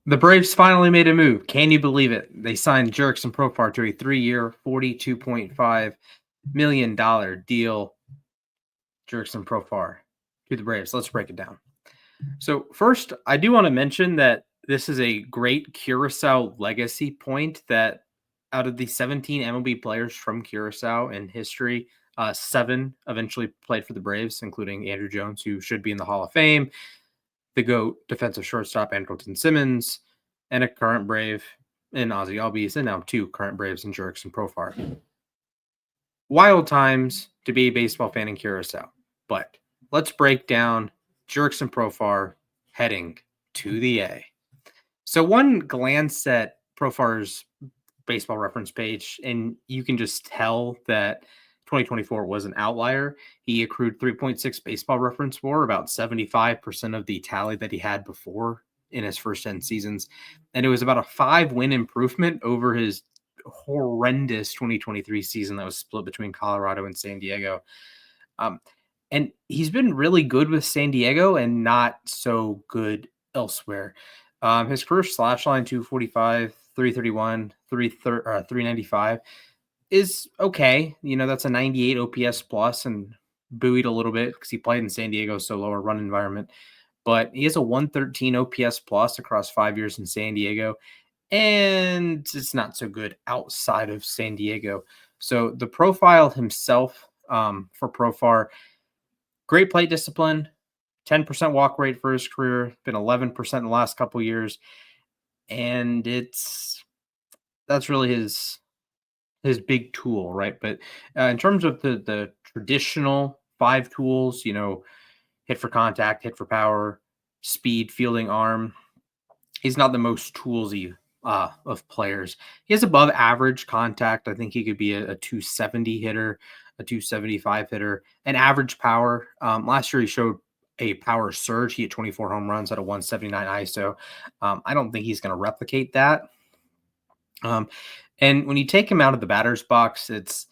The Braves finally made a move. Can you believe it? They signed Jurickson Profar to a 3-year, $42.5 million deal. Jurickson Profar to the Braves. Let's break it down. So, first, I do want to mention that this is a great Curacao legacy point that out of the 17 MLB players from Curacao in history, 7 eventually played for the Braves, including Andrew Jones, who should be in the Hall of Fame, the GOAT defensive shortstop Andrelton Simmons, and a current Brave in Ozzie Albies, and now 2 current Braves in Jurickson Profar. Wild times to be a baseball fan in Curacao, but let's break down Jurickson Profar heading to the A. So one glance at Profar's baseball reference page, and you can just tell that 2024 was an outlier. He accrued 3.6 baseball reference WAR, about 75% of the tally that he had before in his first 10 seasons. And it was about a 5-win improvement over his horrendous 2023 season that was split between Colorado and San Diego. And he's been really good with San Diego and not so good elsewhere. His career slash line 245, 331, 395 is okay. That's a 98 OPS plus and buoyed a little bit because he played in San Diego, so lower run environment. But he has a 113 OPS plus across 5 years in San Diego, and it's not so good outside of San Diego. So the profile himself for Profar, great plate discipline, 10% walk rate for his career, been 11% in the last couple of years, and that's really his big tool, right? But in terms of the traditional 5 tools, hit for contact, hit for power, speed, fielding, arm, he's not the most toolsy of players. He has above average contact. I think he could be a 270 hitter, a 275 hitter, an average power. Last year he showed a power surge. He had 24 home runs at a 179 ISO. I don't think he's going to replicate that. And when you take him out of the batter's box, it's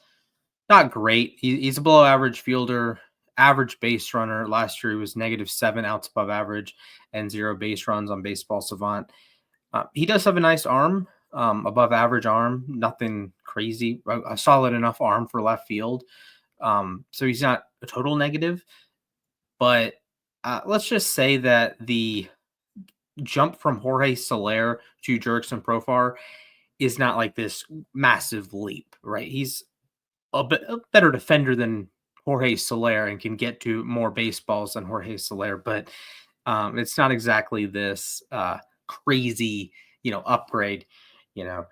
not great. He's a below average fielder, average base runner. Last year he was -7 outs above average and 0 base runs on Baseball Savant. He does have a nice arm, above average arm, nothing crazy, a solid enough arm for left field. So he's not a total negative, but let's just say that the jump from Jorge Soler to Jurickson Profar is not like this massive leap, right? He's a better defender than Jorge Soler and can get to more baseballs than Jorge Soler, but it's not exactly this crazy, upgrade, you know.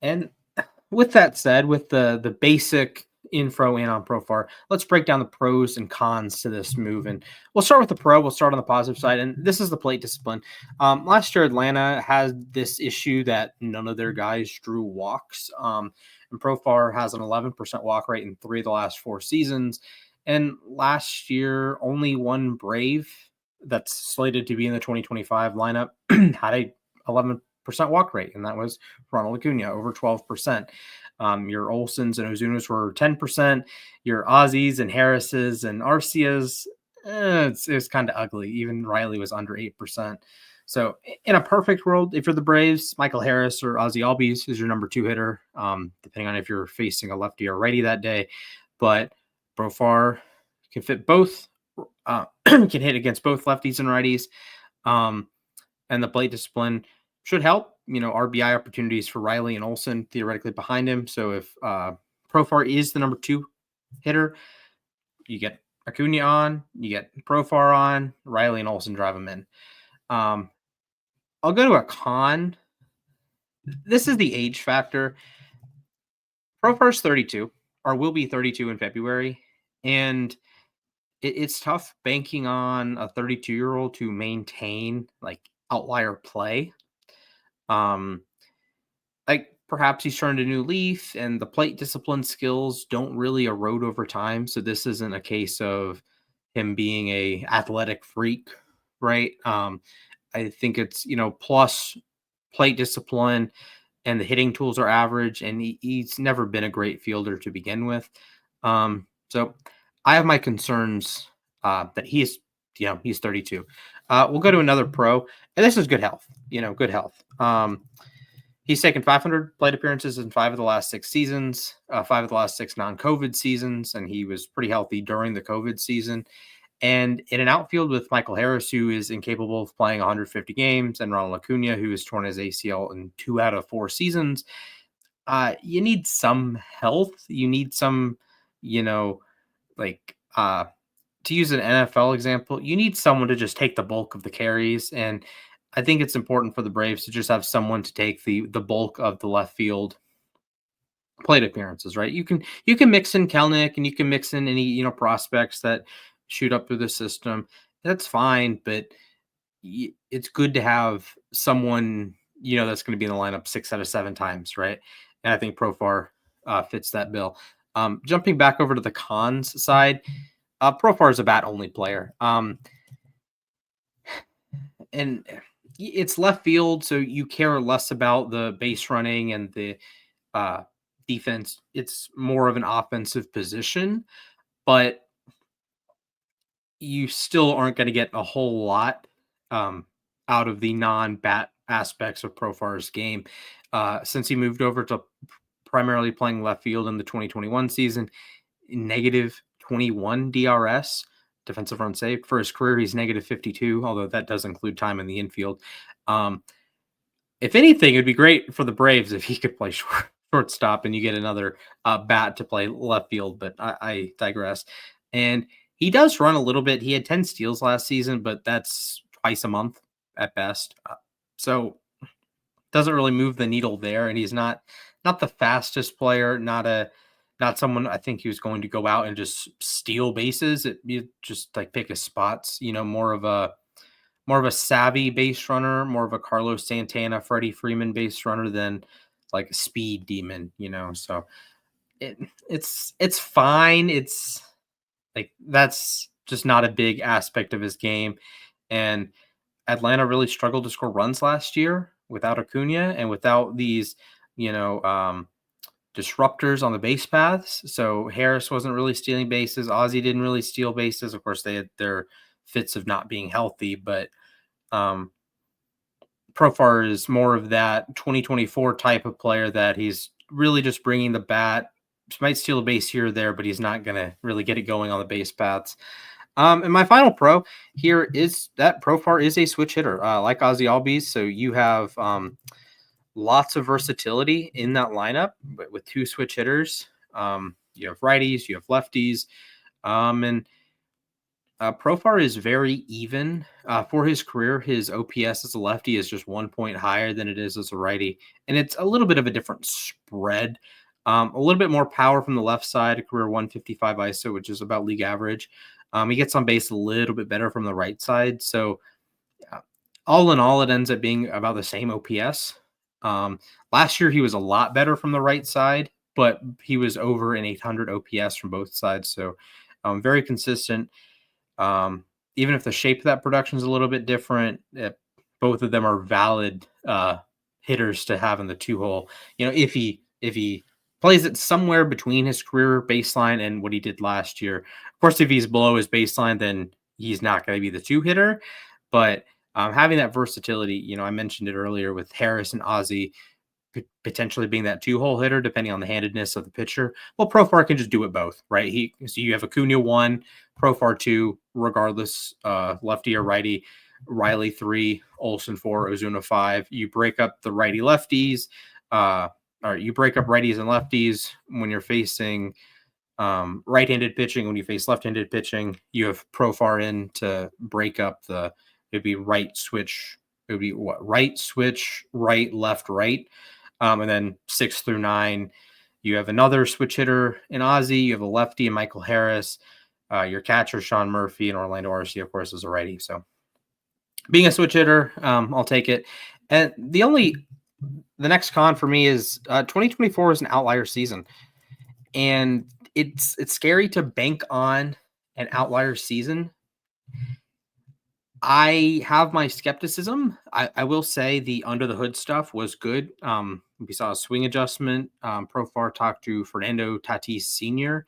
And with that said, with the basic info in on Profar, let's break down the pros and cons to this move. And we'll start with the pro. We'll start on the positive side. And this is the plate discipline. Last year, Atlanta had this issue that none of their guys drew walks. And Profar has an 11% walk rate in 3 of the last 4 seasons. And last year, only one Brave that's slated to be in the 2025 lineup had a 11% walk rate, and that was Ronald Acuna, over 12%. Your Olsons and Ozunas were 10%. Your Aussies and Harrises and Arcias, it was kind of ugly. Even Riley was under 8%. So in a perfect world, if you're the Braves, Michael Harris or Ozzie Albies is your number 2 hitter, depending on if you're facing a lefty or righty that day. But Profar can fit both, can hit against both lefties and righties. And the plate discipline should help. RBI opportunities for Riley and Olson theoretically behind him. So if Profar is the number 2 hitter, you get Acuna on, you get Profar on, Riley and Olson drive him in. I'll go to a con. This is the age factor. Profar's 32, or will be 32 in February, and it's tough banking on a 32-year-old to maintain like outlier play. Like perhaps he's turned a new leaf and the plate discipline skills don't really erode over time. So this isn't a case of him being a athletic freak, right? I think it's, plus plate discipline and the hitting tools are average, and he's never been a great fielder to begin with. So I have my concerns that he's 32. We'll go to another pro, and this is good health. Good health. He's taken 500 plate appearances in 5 of the last 6 seasons, 5 of the last 6 non-COVID seasons, and he was pretty healthy during the COVID season. And in an outfield with Michael Harris, who is incapable of playing 150 games, and Ronald Acuna, who has torn his ACL in 2 out of 4 seasons, you need some health. You need some, you know, like to use an NFL example, you need someone to just take the bulk of the carries. And I think it's important for the Braves to just have someone to take the bulk of the left field plate appearances, right? You can mix in Kelnick and you can mix in any prospects that shoot up through the system. That's fine, but it's good to have someone that's going to be in the lineup 6 out of 7 times, right? And I think Profar fits that bill. Jumping back over to the cons side, Profar is a bat only player, and it's left field, so you care less about the base running and the defense. It's more of an offensive position, but you still aren't going to get a whole lot out of the non-bat aspects of Profar's game. Since he moved over to primarily playing left field in the 2021 season, negative 21 DRS, defensive run saved. For his career, he's negative 52, although that does include time in the infield. If anything, it'd be great for the Braves if he could play shortstop and you get another bat to play left field, but I digress. And he does run a little bit. He had 10 steals last season, but that's twice a month at best. So doesn't really move the needle there. And he's not the fastest player, not someone I think he was going to go out and just steal bases. You just like pick his spots, more of a savvy base runner, more of a Carlos Santana, Freddie Freeman base runner than like a speed demon, So it's fine. It's like that's just not a big aspect of his game. And Atlanta really struggled to score runs last year without Acuna and without these, disruptors on the base paths. So Harris wasn't really stealing bases. Ozzie didn't really steal bases. Of course, they had their fits of not being healthy, but Profar is more of that 2024 type of player that he's really just bringing the bat. Might steal a base here or there, but he's not going to really get it going on the base paths. And my final pro here is that Profar is a switch hitter, like Ozzie Albies. So you have lots of versatility in that lineup, but with 2 switch hitters. You have righties, you have lefties, and Profar is very even. For his career, his OPS as a lefty is just 1 point higher than it is as a righty, and it's a little bit of a different spread. A little bit more power from the left side, a career 155 ISO, which is about league average. He gets on base a little bit better from the right side. So all in all, it ends up being about the same OPS. Last year, he was a lot better from the right side, but he was over an 800 OPS from both sides. So very consistent. Even if the shape of that production is a little bit different, both of them are valid hitters to have in the 2-hole. If he plays it somewhere between his career baseline and what he did last year. Of course, if he's below his baseline, then he's not going to be the 2-hitter. But having that versatility, I mentioned it earlier with Harris and Ozzie potentially being that 2-hole hitter, depending on the handedness of the pitcher. Well, Profar can just do it both, right? So you have Acuna 1, Profar 2, regardless, lefty or righty, Riley 3, Olsen 4, Ozuna 5. You break up the righty lefties, or you break up righties and lefties when you're facing right-handed pitching. When you face left-handed pitching, you have Profar in to break up it'd be right switch. It would be right switch, right, left, right. And then 6 through 9, you have another switch hitter in Ozzie. You have a lefty in Michael Harris. Your catcher, Sean Murphy, and Orlando Arcia, of course, is a righty. So being a switch hitter, I'll take it. And the next con for me is 2024 is an outlier season. And it's scary to bank on an outlier season. I have my skepticism. I will say the under the hood stuff was good. We saw a swing adjustment. Profar talked to Fernando Tatis Sr.,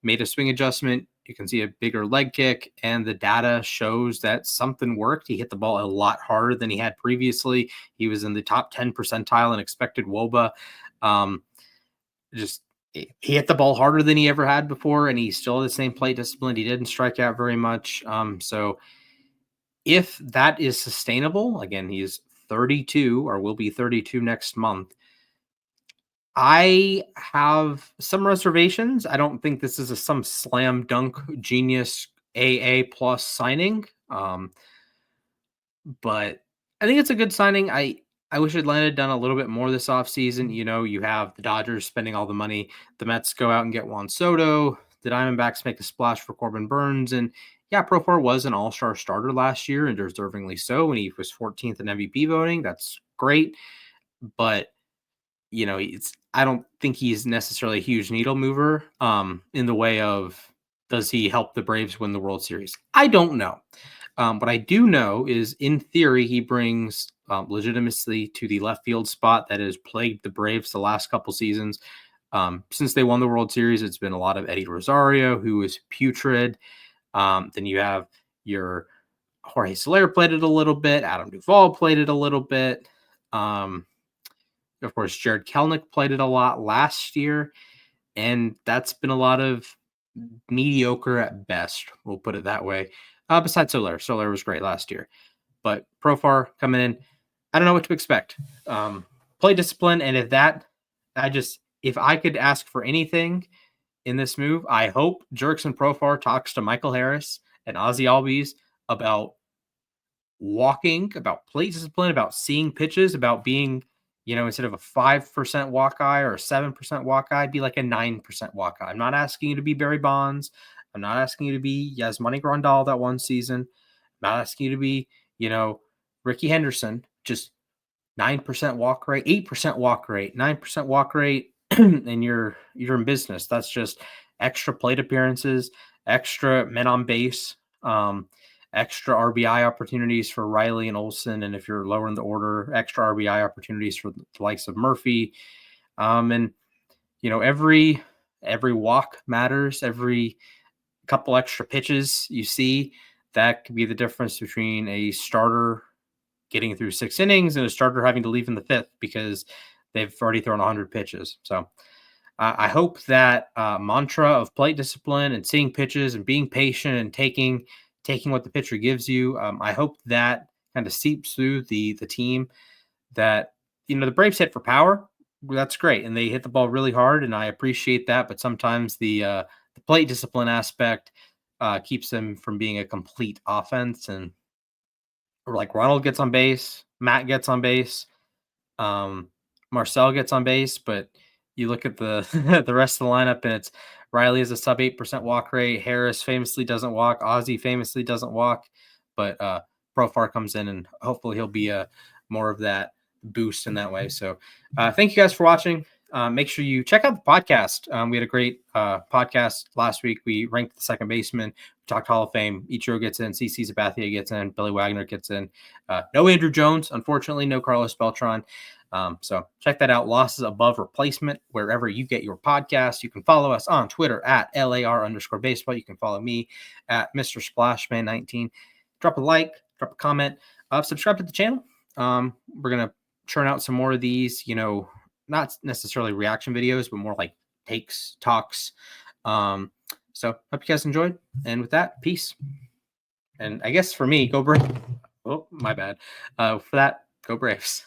made a swing adjustment. You can see a bigger leg kick, and the data shows that something worked. He hit the ball a lot harder than he had previously. He was in the top 10 percentile in expected WOBA. Just he hit the ball harder than he ever had before, and he still had the same plate discipline. He didn't strike out very much. So if that is sustainable, again, he's 32 or will be 32 next month. I have some reservations. I don't think this is some slam dunk genius AA plus signing. But I think it's a good signing. I wish Atlanta had done a little bit more this offseason. You have the Dodgers spending all the money. The Mets go out and get Juan Soto. The Diamondbacks make a splash for Corbin Burns. And yeah, Profar was an all-star starter last year, and deservingly so. And he was 14th in MVP voting. That's great. But I don't think he's necessarily a huge needle mover in the way of, does he help the Braves win the World Series? I don't know. What I do know is, in theory, he brings legitimacy to the left field spot that has plagued the Braves the last couple seasons. Since they won the World Series, it's been a lot of Eddie Rosario, who is putrid. Then you have your Jorge Soler played it a little bit. Adam Duvall played it a little bit. Of course, Jared Kelenic played it a lot last year, and that's been a lot of mediocre at best. We'll put it that way. Besides Soler. Soler was great last year. But Profar coming in, I don't know what to expect. Play discipline, and if I could ask for anything in this move, I hope Jurickson Profar talks to Michael Harris and Ozzy Albies about walking, about plate discipline, about seeing pitches, about being, instead of a 5% walk eye or a 7% walk eye, be like a 9% walk eye. I'm not asking you to be Barry Bonds. I'm not asking you to be Yasmani Grandal that one season. I'm not asking you to be, Ricky Henderson. Just 9% walk rate, 8% walk rate, 9% walk rate, and you're in business. That's just extra plate appearances, extra men on base, extra RBI opportunities for Riley and Olsen. And if you're lower in the order, extra RBI opportunities for the likes of Murphy. And every walk matters. Every couple extra pitches you see, that could be the difference between a starter getting through 6 innings and a starter having to leave in the 5th because they've already thrown 100 pitches. So I hope that mantra of plate discipline and seeing pitches and being patient and taking what the pitcher gives you, I hope that kind of seeps through the team, that, the Braves hit for power. That's great. And they hit the ball really hard, and I appreciate that. But sometimes the plate discipline aspect keeps them from being a complete offense. And like Ronald gets on base, Matt gets on base, Marcel gets on base, but you look at the the rest of the lineup, and it's Riley has a sub 8% walk rate. Harris famously doesn't walk. Ozzy famously doesn't walk, but Profar comes in, and hopefully he'll be more of that boost in that way. So thank you guys for watching. Make sure you check out the podcast. We had a great podcast last week. We ranked the second baseman. We talked Hall of Fame. Ichiro gets in. CC Sabathia gets in. Billy Wagner gets in. No Andrew Jones, unfortunately. No Carlos Beltran. So check that out. Losses above replacement, wherever you get your podcast. You can follow us on Twitter at LAR_baseball. You can follow me at Mr. Splashman19. Drop a like, drop a comment, subscribe to the channel. We're going to churn out some more of these, not necessarily reaction videos, but more like takes, talks. So hope you guys enjoyed. And with that, peace. And I guess for me, go Braves. Oh, my bad. For that, go Braves.